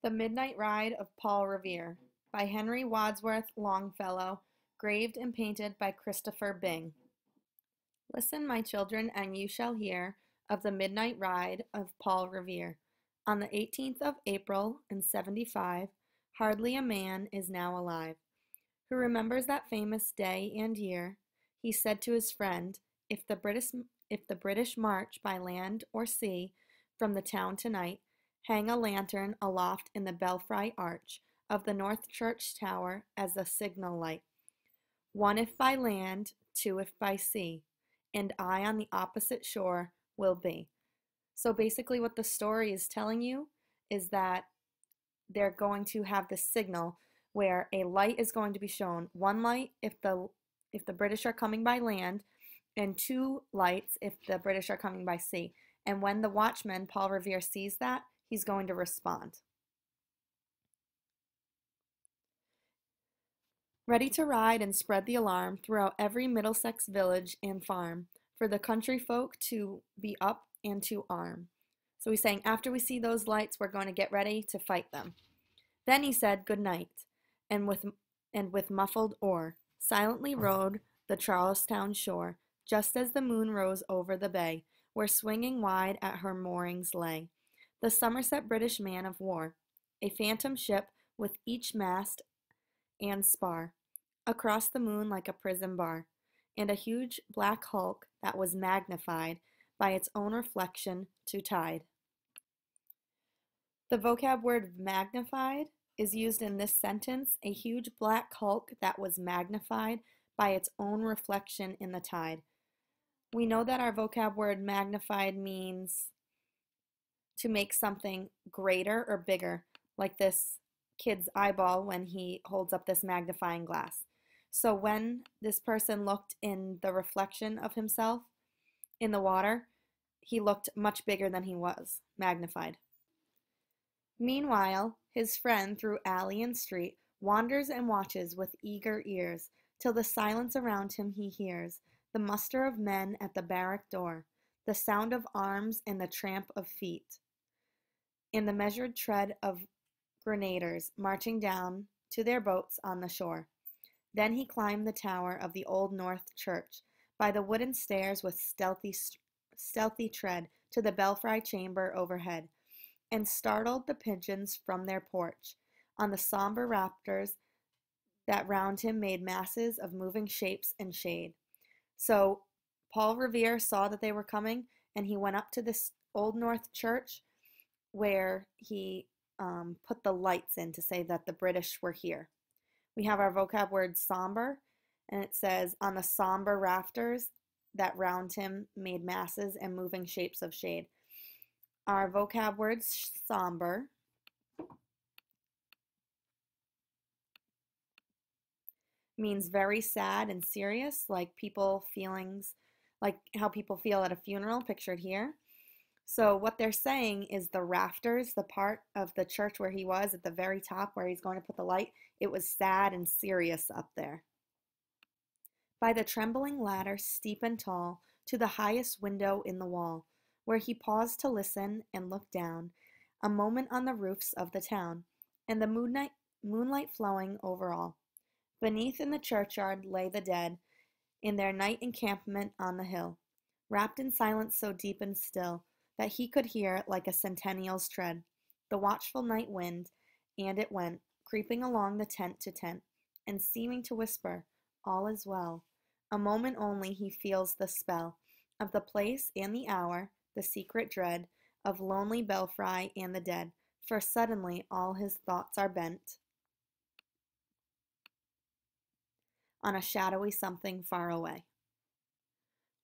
The Midnight Ride of Paul Revere by Henry Wadsworth Longfellow, graved and painted by Christopher Byng. Listen, my children, and you shall hear of the midnight ride of Paul Revere. On the 18th of April in 75, hardly a man is now alive who remembers that famous day and year. He said to his friend, if the British march by land or sea from the town tonight, hang a lantern aloft in the belfry arch of the North Church tower as a signal light. One if by land, two if by sea, and I on the opposite shore will be. So basically what the story is telling you is that they're going to have this signal where a light is going to be shown. One light if the British are coming by land, and two lights if the British are coming by sea. And when the watchman, Paul Revere, sees that, he's going to respond. Ready to ride and spread the alarm throughout every Middlesex village and farm, for the country folk to be up and to arm. So he's saying, after we see those lights, we're going to get ready to fight them. Then he said, good night, and with muffled oar, silently rowed the Charlestown shore, just as the moon rose over the bay, where swinging wide at her moorings lay the Somerset British man of war, a phantom ship with each mast and spar, across the moon like a prison bar, and a huge black hulk that was magnified by its own reflection to tide. The vocab word magnified is used in this sentence, a huge black hulk that was magnified by its own reflection in the tide. We know that our vocab word magnified means to make something greater or bigger, like this kid's eyeball when he holds up this magnifying glass. So when this person looked in the reflection of himself in the water, he looked much bigger than he was, magnified. Meanwhile, his friend through alley and street wanders and watches with eager ears, till the silence around him he hears, the muster of men at the barrack door, the sound of arms and the tramp of feet, and the measured tread of grenadiers marching down to their boats on the shore. Then he climbed the tower of the old North Church, by the wooden stairs with stealthy tread, to the belfry chamber overhead, and startled the pigeons from their porch, on the sombre rafters that round him made masses of moving shapes and shade. So Paul Revere saw that they were coming, and he went up to this old North Church where he put the lights in to say that the British were here. We have our vocab word somber, and it says, on the somber rafters that round him made masses and moving shapes of shade. Our vocab word somber means very sad and serious, like how people feel at a funeral, pictured here. So what they're saying is the rafters, the part of the church where he was at the very top where he's going to put the light, it was sad and serious up there. By the trembling ladder, steep and tall, to the highest window in the wall, where he paused to listen and look down, a moment on the roofs of the town, and the moonlight flowing over all. Beneath in the churchyard lay the dead, in their night encampment on the hill, wrapped in silence so deep and still, that he could hear, like a centennial's tread, the watchful night wind, and it went, creeping along the tent to tent, and seeming to whisper, all is well. A moment only he feels the spell of the place and the hour, the secret dread of lonely belfry and the dead, for suddenly all his thoughts are bent on a shadowy something far away.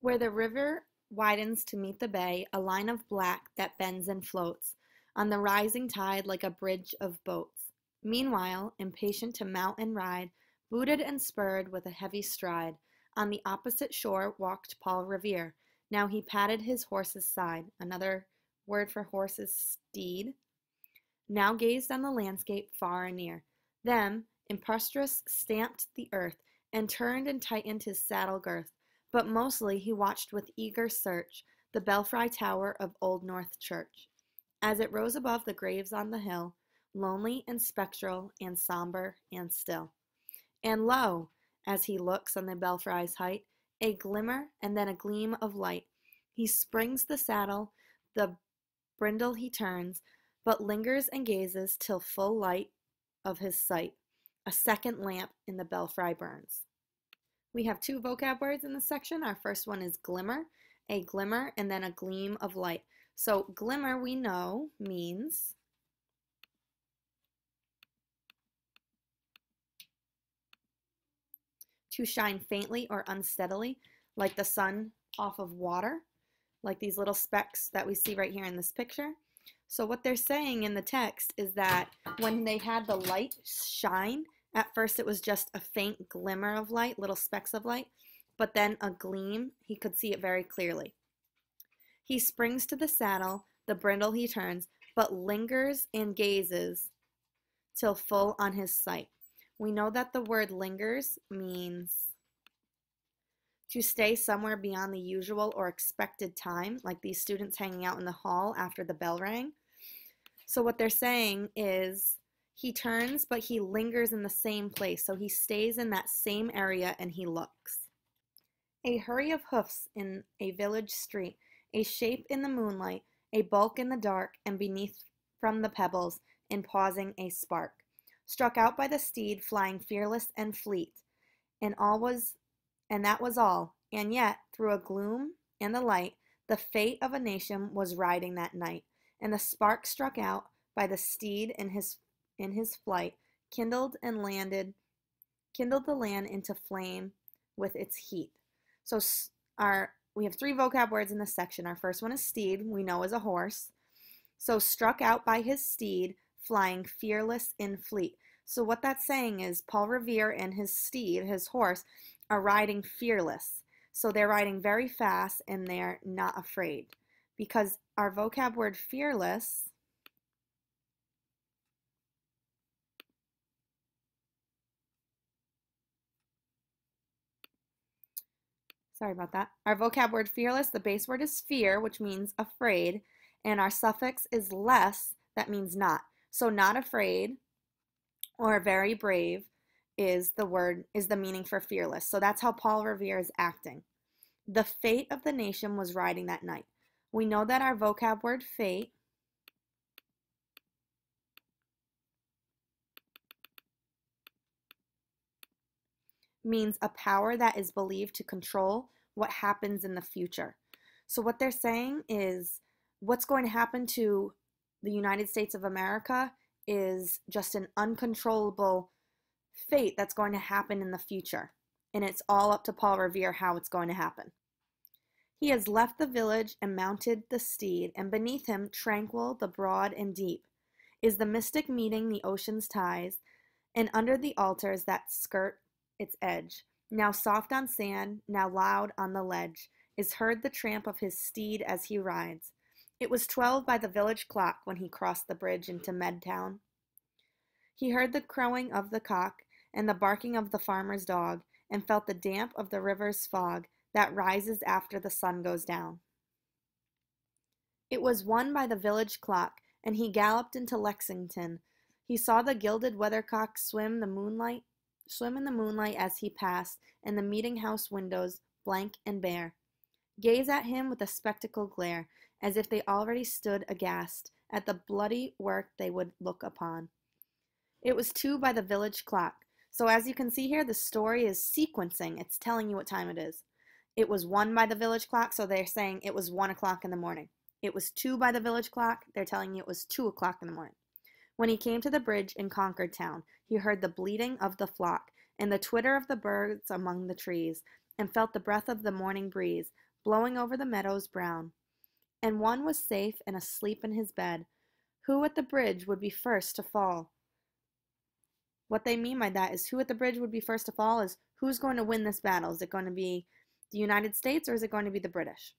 Where the river widens to meet the bay, a line of black that bends and floats on the rising tide like a bridge of boats. Meanwhile, impatient to mount and ride, booted and spurred with a heavy stride, on the opposite shore walked Paul Revere. Now he patted his horse's side, another word for horse is steed. Now gazed on the landscape far and near. Then, impetuous, stamped the earth, and turned and tightened his saddle girth. But mostly he watched with eager search the belfry tower of Old North Church. As it rose above the graves on the hill, lonely and spectral and somber and still. And lo, as he looks on the belfry's height, a glimmer and then a gleam of light. He springs the saddle, the brindle he turns, but lingers and gazes till full light of his sight. A second lamp in the belfry burns. We have two vocab words in this section. Our first one is glimmer, a glimmer, and then a gleam of light. So glimmer, we know, means to shine faintly or unsteadily, like the sun off of water, like these little specks that we see right here in this picture. So what they're saying in the text is that when they had the light shine, at first it was just a faint glimmer of light, little specks of light, but then a gleam, he could see it very clearly. He springs to the saddle, the brindle he turns, but lingers and gazes till full on his sight. We know that the word lingers means to stay somewhere beyond the usual or expected time, like these students hanging out in the hall after the bell rang. So what they're saying is he turns, but he lingers in the same place. So he stays in that same area and he looks. A hurry of hoofs in a village street, a shape in the moonlight, a bulk in the dark, and beneath from the pebbles, in pausing a spark. Struck out by the steed, flying fearless and fleet, and that was all. And yet, through a gloom and the light, the fate of a nation was riding that night, and the spark struck out by the steed in his flight, kindled the land into flame with its heat. So we have three vocab words in this section. Our first one is steed, we know is a horse. So struck out by his steed, flying fearless and fleet. So what that's saying is Paul Revere and his steed, his horse, are riding fearless. So they're riding very fast and they're not afraid. Because our vocab word fearless sorry about that. Our vocab word fearless, the base word is fear, which means afraid, and our suffix is less, that means not. So not afraid or very brave is the meaning for fearless. So that's how Paul Revere is acting. The fate of the nation was riding that night. We know that our vocab word fate means a power that is believed to control what happens in the future. So what they're saying is what's going to happen to the United States of America is just an uncontrollable fate that's going to happen in the future. And it's all up to Paul Revere how it's going to happen. He has left the village and mounted the steed, and beneath him, tranquil, the broad and deep, is the mystic meeting the ocean's ties, and under the altars that skirt its edge, now soft on sand, now loud on the ledge, is heard the tramp of his steed as he rides. It was 12 by the village clock when he crossed the bridge into Medtown. He heard the crowing of the cock and the barking of the farmer's dog, and felt the damp of the river's fog that rises after the sun goes down. It was 1 by the village clock, and he galloped into Lexington. He saw the gilded weathercock swim in the moonlight as he passed, and the meeting-house windows, blank and bare, gaze at him with a spectacle glare, as if they already stood aghast at the bloody work they would look upon. It was 2 by the village clock. So as you can see here, the story is sequencing. It's telling you what time it is. It was 1 by the village clock, so they're saying it was 1 o'clock in the morning. It was 2 by the village clock. They're telling you it was 2 o'clock in the morning. When he came to the bridge in Concord town, he heard the bleating of the flock and the twitter of the birds among the trees, and felt the breath of the morning breeze blowing over the meadows brown. And one was safe and asleep in his bed. Who at the bridge would be first to fall? What they mean by that is who at the bridge would be first to fall is who's going to win this battle. Is it going to be the United States or is it going to be the British?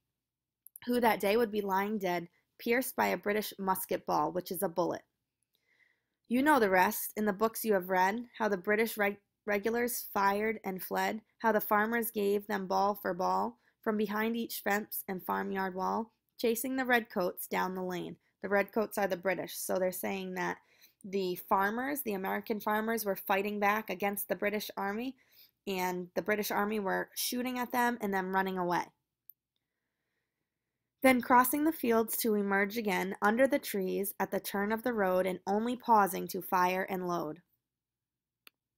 Who that day would be lying dead, pierced by a British musket ball, which is a bullet. You know the rest. In the books you have read, how the British regulars fired and fled, how the farmers gave them ball for ball, from behind each fence and farmyard wall, chasing the redcoats down the lane. The redcoats are the British, so they're saying that the farmers, the American farmers, were fighting back against the British Army, and the British Army were shooting at them and then running away. Then crossing the fields to emerge again under the trees at the turn of the road and only pausing to fire and load.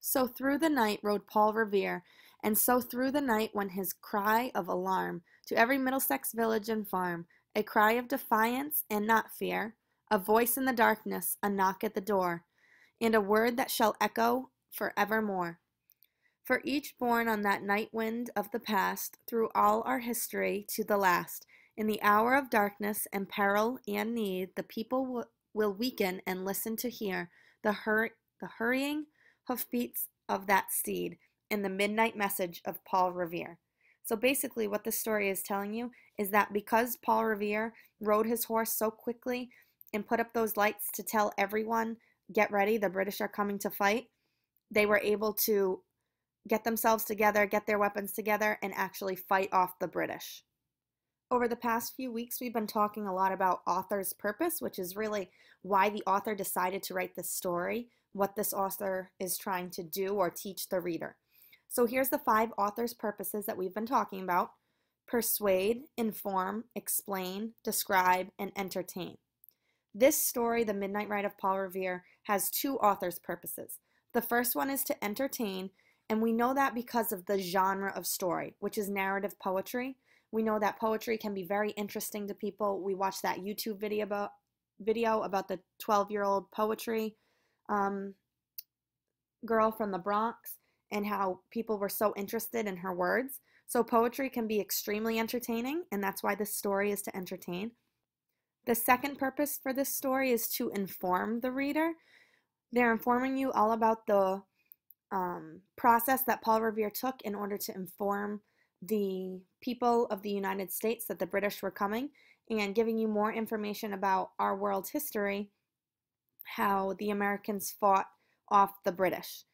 So through the night rode Paul Revere, and so through the night went his cry of alarm to every Middlesex village and farm, a cry of defiance and not fear, a voice in the darkness, a knock at the door, and a word that shall echo for evermore. For each born on that night wind of the past, through all our history to the last, in the hour of darkness and peril and need, the people will weaken and listen to hear the hurrying hoofbeats of that steed and the midnight message of Paul Revere. So basically what this story is telling you is that because Paul Revere rode his horse so quickly and put up those lights to tell everyone, get ready, the British are coming to fight, they were able to get themselves together, get their weapons together, and actually fight off the British. Over the past few weeks, we've been talking a lot about author's purpose, which is really why the author decided to write this story, what this author is trying to do or teach the reader. So here's the 5 author's purposes that we've been talking about: persuade, inform, explain, describe, and entertain. This story, The Midnight Ride of Paul Revere, has 2 author's purposes. The first one is to entertain, and we know that because of the genre of story, which is narrative poetry. We know that poetry can be very interesting to people. We watched that YouTube video about the 12-year-old poetry girl from the Bronx and how people were so interested in her words. So poetry can be extremely entertaining, and that's why this story is to entertain. The second purpose for this story is to inform the reader. They're informing you all about the process that Paul Revere took in order to inform the people of the United States that the British were coming, and giving you more information about our world's history, how the Americans fought off the British.